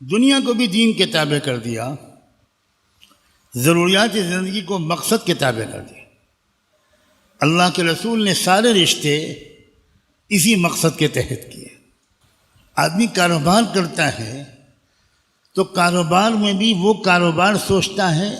دنیا کو بھی دین کے تابع کر دیا، ضروریات زندگی کو مقصد کے تابع کر دیا۔ اللہ کے رسول نے سارے رشتے اسی مقصد کے تحت کیے۔ آدمی کاروبار کرتا ہے تو کاروبار میں بھی وہ کاروبار سوچتا ہے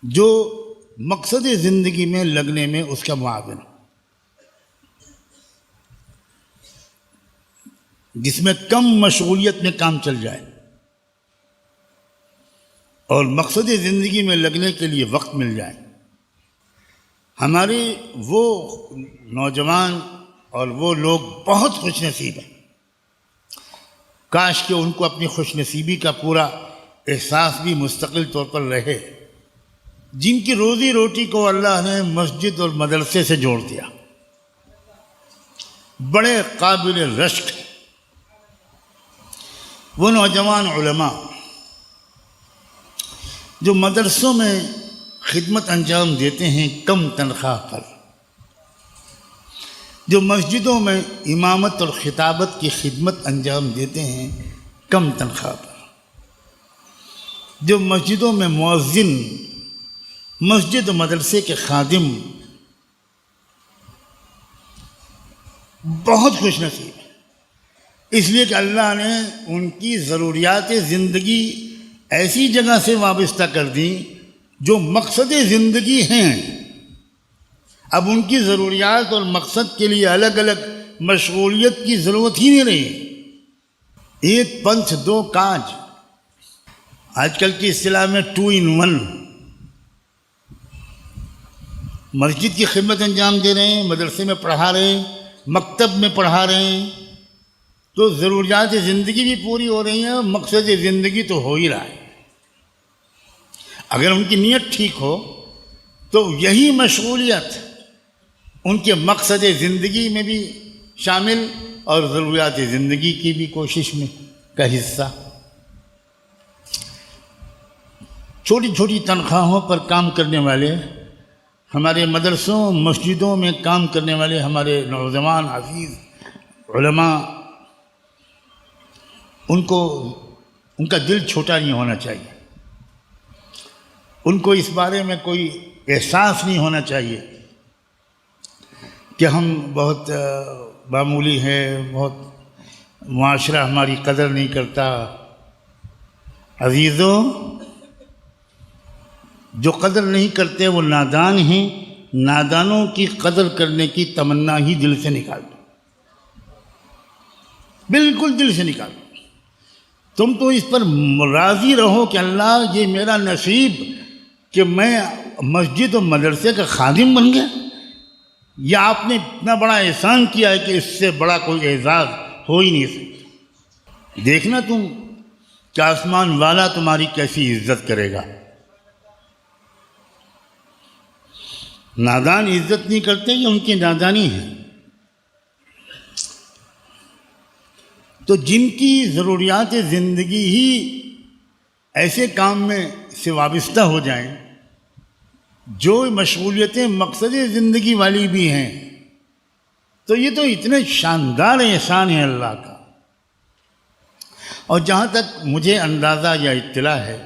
جو مقصد زندگی میں لگنے میں اس کا معاون ہو، جس میں کم مشغولیت میں کام چل جائے اور مقصد زندگی میں لگنے کے لیے وقت مل جائے۔ ہمارے وہ نوجوان اور وہ لوگ بہت خوش نصیب ہیں، کاش کہ ان کو اپنی خوش نصیبی کا پورا احساس بھی مستقل طور پر رہے، جن کی روزی روٹی کو اللہ نے مسجد اور مدرسے سے جوڑ دیا۔ بڑے قابل رشک وہ نوجوان علماء جو مدرسوں میں خدمت انجام دیتے ہیں کم تنخواہ پر، جو مسجدوں میں امامت اور خطابت کی خدمت انجام دیتے ہیں کم تنخواہ پر، جو مسجدوں میں مؤذن، مسجد و مدرسے کے خادم بہت خوش نصیب ہیں، اس لیے کہ اللہ نے ان کی ضروریات زندگی ایسی جگہ سے وابستہ کر دی جو مقصد زندگی ہیں۔ اب ان کی ضروریات اور مقصد کے لیے الگ الگ مشغولیت کی ضرورت ہی نہیں رہی۔ ایک پنتھ دو کاج، آج کل کی اصطلاح میں 2 in 1۔ مسجد کی خدمت انجام دے رہے ہیں، مدرسے میں پڑھا رہے ہیں، مکتب میں پڑھا رہے ہیں، تو ضروریات زندگی بھی پوری ہو رہی ہیں، مقصد زندگی تو ہو ہی رہا ہے۔ اگر ان کی نیت ٹھیک ہو تو یہی مشغولیت ان کے مقصد زندگی میں بھی شامل اور ضروریات زندگی کی بھی کوشش میں کا حصہ۔ چھوٹی چھوٹی تنخواہوں پر کام کرنے والے ہمارے مدرسوں مسجدوں میں کام کرنے والے ہمارے نوجوان عزیز علماء، ان کا دل چھوٹا نہیں ہونا چاہیے، ان کو اس بارے میں کوئی احساس نہیں ہونا چاہیے کہ ہم بہت معمولی ہیں، بہت معاشرہ ہماری قدر نہیں کرتا۔ عزیزوں، جو قدر نہیں کرتے وہ نادان ہیں، نادانوں کی قدر کرنے کی تمنا ہی دل سے نکال دو، بالکل دل سے نکال دو۔ تم تو اس پر راضی رہو کہ اللہ یہ میرا نصیب کہ میں مسجد و مدرسے کا خادم بن گیا، یا آپ نے اتنا بڑا احسان کیا ہے کہ اس سے بڑا کوئی اعزاز ہو ہی نہیں سکتا۔ دیکھنا تم کہ آسمان والا تمہاری کیسی عزت کرے گا۔ نادان عزت نہیں کرتے، یہ ان کی نادانی ہے۔ تو جن کی ضروریات زندگی ہی ایسے کام میں سے وابستہ ہو جائیں جو مشغولیتیں مقصد زندگی والی بھی ہیں، تو یہ تو اتنے شاندار احسان ہے اللہ کا۔ اور جہاں تک مجھے اندازہ یا اطلاع ہے،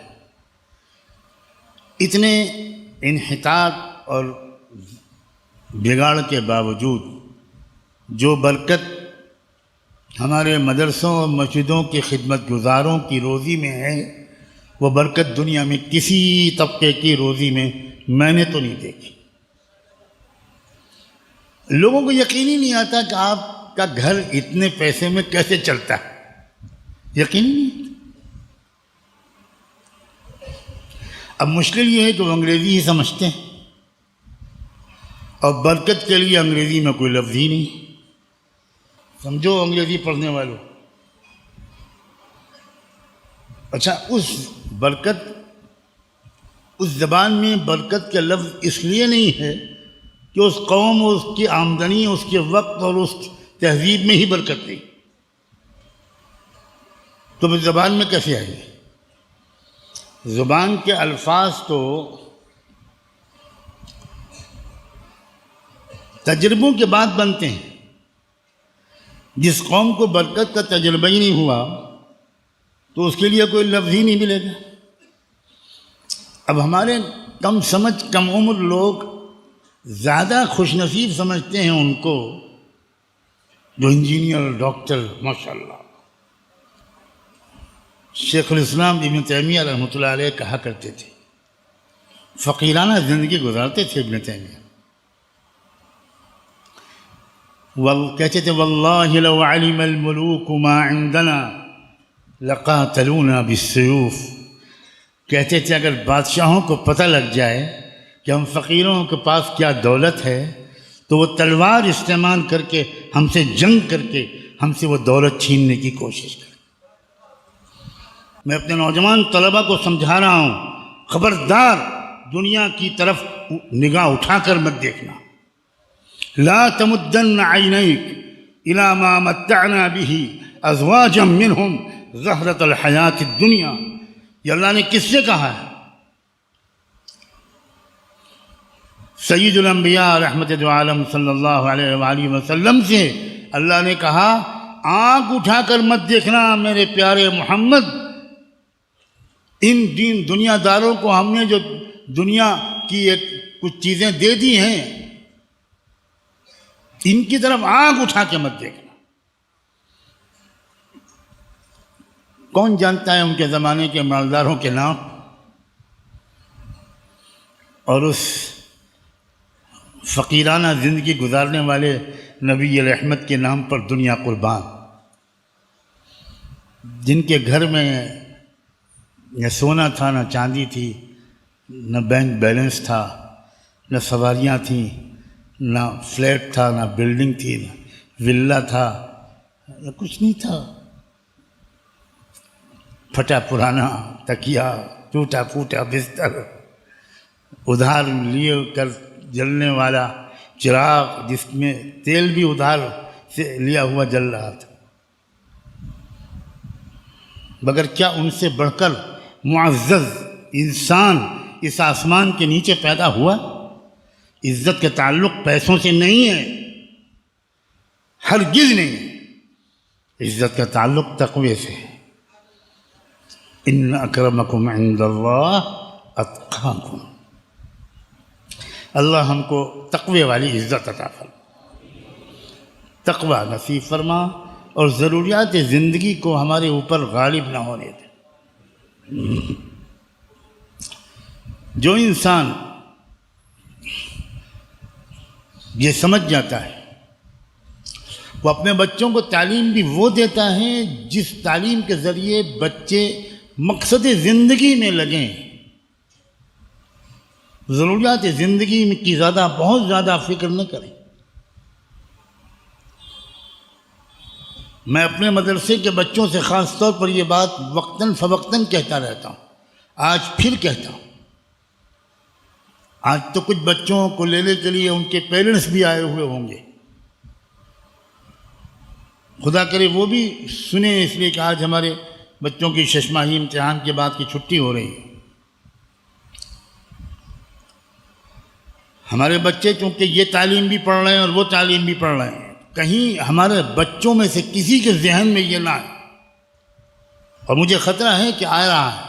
اتنے انحطاط اور بگاڑ کے باوجود جو برکت ہمارے مدرسوں اور مسجدوں کے خدمت گزاروں کی روزی میں ہے، وہ برکت دنیا میں کسی طبقے کی روزی میں نے تو نہیں دیکھی۔ لوگوں کو یقین ہی نہیں آتا کہ آپ کا گھر اتنے پیسے میں کیسے چلتا ہے، یقین ہی نہیں۔ اب مشکل یہ ہے کہ وہ انگریزی ہی سمجھتے ہیں، اور برکت کے لیے انگریزی میں کوئی لفظ ہی نہیں۔ سمجھو انگریزی پڑھنے والوں، اچھا اس زبان میں برکت کا لفظ اس لیے نہیں ہے کہ اس قوم اور اس کی آمدنی، اس کے وقت اور اس تہذیب میں ہی برکت نہیں، تو اس زبان میں کیسے آئی؟ زبان کے الفاظ تو تجربوں کے بعد بنتے ہیں۔ جس قوم کو برکت کا تجربہ ہی نہیں ہوا تو اس کے لیے کوئی لفظ ہی نہیں ملے گا۔ اب ہمارے کم سمجھ کم عمر لوگ زیادہ خوش نصیب سمجھتے ہیں ان کو جو انجینئر، ڈاکٹر، ماشاءاللہ۔ شیخ الاسلام ابن تیمیہ رحمۃ اللہ علیہ کہا کرتے تھے، فقیرانہ زندگی گزارتے تھے ابن تیمیہ، کہتے تھے واللہ لو علم الملوک ما عندنا لقاتلونا بالسیوف، کہتے تھے اگر بادشاہوں کو پتہ لگ جائے کہ ہم فقیروں کے پاس کیا دولت ہے تو وہ تلوار استعمال کر کے ہم سے جنگ کر کے ہم سے وہ دولت چھیننے کی کوشش کریں۔ میں اپنے نوجوان طلبہ کو سمجھا رہا ہوں، خبردار دنیا کی طرف نگاہ اٹھا کر مت دیکھنا۔ لا تمدن عینیک الی ما متعنا به ازواجا منہم زہرۃ الحیات الدنیا، یہ اللہ نے کس سے کہا ہے؟ سید الانبیاء رحمت دو عالم صلی اللہ علیہ وآلہ وسلم سے اللہ نے کہا آنکھ اٹھا کر مت دیکھنا میرے پیارے محمد، ان دنیا داروں کو ہم نے جو دنیا کی کچھ چیزیں دے دی ہیں ان کی طرف آنکھ اٹھا کے مت دیکھنا۔ کون جانتا ہے ان کے زمانے کے مالداروں کے نام اور اس فقیرانہ زندگی گزارنے والے نبی رحمت کے نام پر دنیا قربان، جن کے گھر میں نہ سونا تھا، نہ چاندی تھی، نہ بینک بیلنس تھا، نہ سواریاں تھیں، نہ فلیٹ تھا، نہ بلڈنگ تھی، نہ ولا تھا، نہ کچھ نہیں تھا۔ پھٹا پرانا تکیا، ٹوٹا پھوٹا بستر، ادھار لیے کر جلنے والا چراغ جس میں تیل بھی ادھار سے لیا ہوا جل رہا تھا۔ مگر کیا ان سے بڑھ کر معزز انسان اس آسمان کے نیچے پیدا ہوا؟ عزت کا تعلق پیسوں سے نہیں ہے، ہرگز نہیں ہے، عزت کا تعلق تقوی سے ہے۔ ان اکرمکم عند اللہ اتقاکم، اللہ ہم کو تقوی والی عزت عطا فرما، تقوی نصیب فرما، اور ضروریات زندگی کو ہمارے اوپر غالب نہ ہونے دے۔ جو انسان یہ سمجھ جاتا ہے وہ اپنے بچوں کو تعلیم بھی وہ دیتا ہے جس تعلیم کے ذریعے بچے مقصد زندگی میں لگیں، ضروریات زندگی کی بہت زیادہ فکر نہ کریں۔ میں اپنے مدرسے کے بچوں سے خاص طور پر یہ بات وقتاً فوقتاً کہتا رہتا ہوں، آج پھر کہتا ہوں۔ آج تو کچھ بچوں کو لینے کے لیے ان کے پیرنٹس بھی آئے ہوئے ہوں گے، خدا کرے وہ بھی سنیں، اس لیے کہ آج ہمارے بچوں کی ششماہی امتحان کے بعد کی چھٹی ہو رہی ہے۔ ہمارے بچے چونکہ یہ تعلیم بھی پڑھ رہے ہیں اور وہ تعلیم بھی پڑھ رہے ہیں، کہیں ہمارے بچوں میں سے کسی کے ذہن میں یہ نہ آئے، اور مجھے خطرہ ہے کہ آ رہا ہے،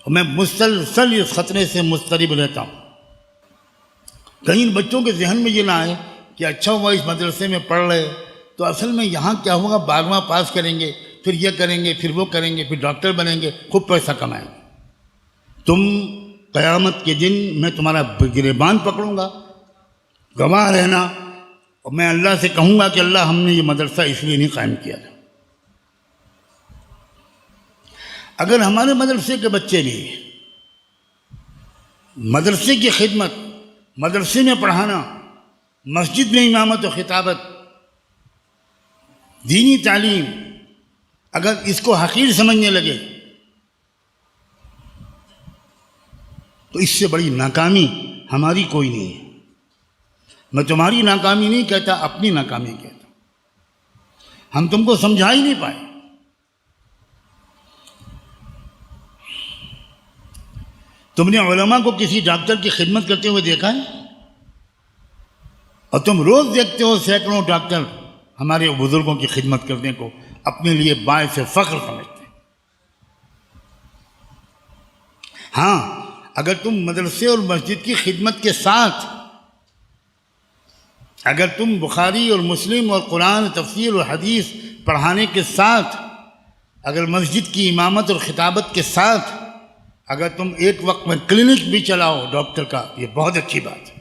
اور میں مسلسل اس خطرے سے مضطرب رہتا ہوں۔ کہیں بچوں کے ذہن میں یہ نہ آئے کہ اچھا ہوا اس مدرسے میں پڑھ رہے تو اصل میں یہاں کیا ہوگا، 12واں پاس کریں گے، پھر یہ کریں گے، پھر وہ کریں گے، پھر ڈاکٹر بنیں گے، خوب پیسہ کمائیں گے۔ تم قیامت کے دن میں تمہارا گریبان پکڑوں گا، گواہ رہنا، اور میں اللہ سے کہوں گا کہ اللہ ہم نے یہ مدرسہ اس لیے نہیں قائم کیا تھا۔ اگر ہمارے مدرسے کے بچے بھی مدرسے کی خدمت، مدرسے میں پڑھانا، مسجد میں امامت و خطابت، دینی تعلیم، اگر اس کو حقیر سمجھنے لگے تو اس سے بڑی ناکامی ہماری کوئی نہیں ہے۔ میں تمہاری ناکامی نہیں کہتا، اپنی ناکامی کہتا ہوں۔ ہم تم کو سمجھا ہی نہیں پائے۔ تم نے علماء کو کسی ڈاکٹر کی خدمت کرتے ہوئے دیکھا ہے؟ اور تم روز دیکھتے ہو سینکڑوں ڈاکٹر ہمارے بزرگوں کی خدمت کرنے کو، اپنے لیے باعث فخر سمجھتے ہیں۔ ہاں، اگر تم مدرسے اور مسجد کی خدمت کے ساتھ، اگر تم بخاری اور مسلم اور قرآن تفسیر اور حدیث پڑھانے کے ساتھ، اگر مسجد کی امامت اور خطابت کے ساتھ، اگر تم ایک وقت میں کلینک بھی چلاؤ ڈاکٹر کا، یہ بہت اچھی بات ہے۔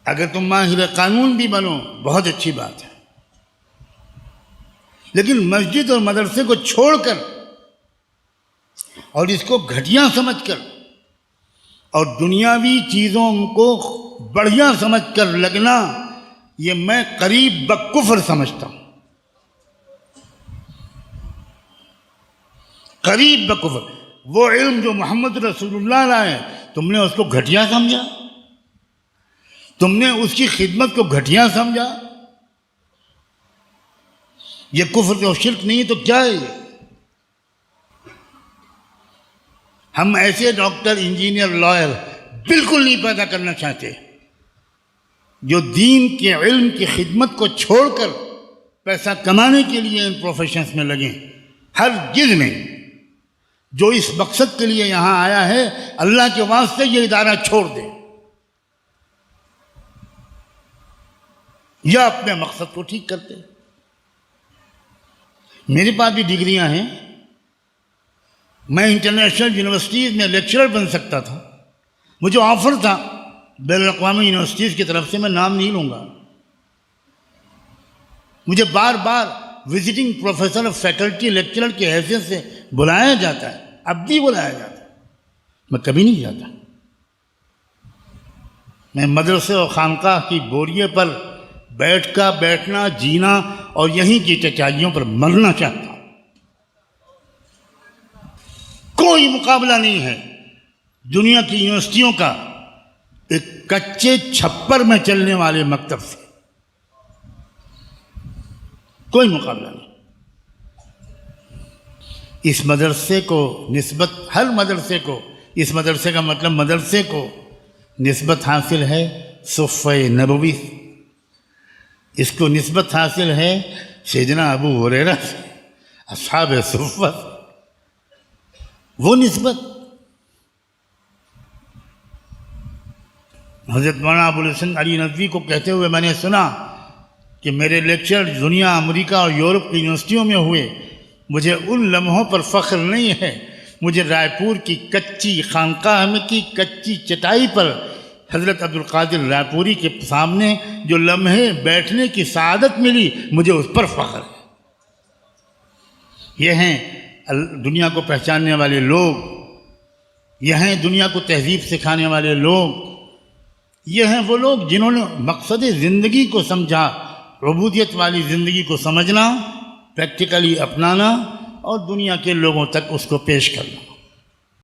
اگر تم ماہر قانون بھی بنو، بہت اچھی بات ہے۔ لیکن مسجد اور مدرسے کو چھوڑ کر اور اس کو گھٹیا سمجھ کر اور دنیاوی چیزوں کو بڑھیا سمجھ کر لگنا، یہ میں قریب بکفر سمجھتا ہوں، قریب بکفر۔ وہ علم جو محمد رسول اللہ لائے، تم نے اس کو گھٹیا سمجھا، تم نے اس کی خدمت کو گھٹیا سمجھا۔ یہ کفر اور شرک نہیں تو کیا ہے یہ؟ ہم ایسے ڈاکٹر، انجینئر، لائر بالکل نہیں پیدا کرنا چاہتے جو دین کے علم کی خدمت کو چھوڑ کر پیسہ کمانے کے لیے ان پروفیشنز میں لگیں۔ ہرگز نہیں۔ جو اس مقصد کے لیے یہاں آیا ہے، اللہ کے واسطے یہ ادارہ چھوڑ دے یا اپنے مقصد کو ٹھیک کرتے۔ میرے پاس بھی ڈگریاں ہیں، میں انٹرنیشنل یونیورسٹیز میں لیکچرر بن سکتا تھا، مجھے آفر تھا بین الاقوامی یونیورسٹیز کی طرف سے، میں نام نہیں لوں گا۔ مجھے بار بار visiting professor of faculty lecturer کی حیثیت سے بلایا جاتا ہے، اب بھی بلایا جاتا ہے، میں کبھی نہیں جاتا۔ میں مدرسے اور خانقاہ کی بوریے پر بیٹھنا، جینا اور یہیں کی چچائیوں پر مرنا چاہتا ہوں۔ کوئی مقابلہ نہیں ہے دنیا کی یونیورسٹیوں کا ایک کچے چھپر میں چلنے والے مکتب سے، کوئی مقابلہ نہیں۔ اس مدرسے کو نسبت، ہر مدرسے کو، اس مدرسے کا مطلب مدرسے کو نسبت حاصل ہے صفہ نبوی، اس کو نسبت حاصل ہے سیدنا ابو ہریرہ سے، اصحاب صفہ، وہ نسبت۔ حضرت مولانا ابوالحسن علی ندوی کو کہتے ہوئے میں نے سنا کہ میرے لیکچر دنیا، امریکہ اور یورپ کی یونیورسٹیوں میں ہوئے، مجھے ان لمحوں پر فخر نہیں ہے، مجھے رائے پور کی کچی خانقاہ میں کی کچی چٹائی پر حضرت عبدالقادر رائے پوری کے سامنے جو لمحے بیٹھنے کی سعادت ملی، مجھے اس پر فخر ہے۔ یہ ہیں دنیا کو پہچاننے والے لوگ، یہ ہیں دنیا کو تہذیب سکھانے والے لوگ، یہ ہیں وہ لوگ جنہوں نے مقصد زندگی کو سمجھا، عبودیت والی زندگی کو سمجھنا، پریکٹیکلی اپنانا اور دنیا کے لوگوں تک اس کو پیش کرنا۔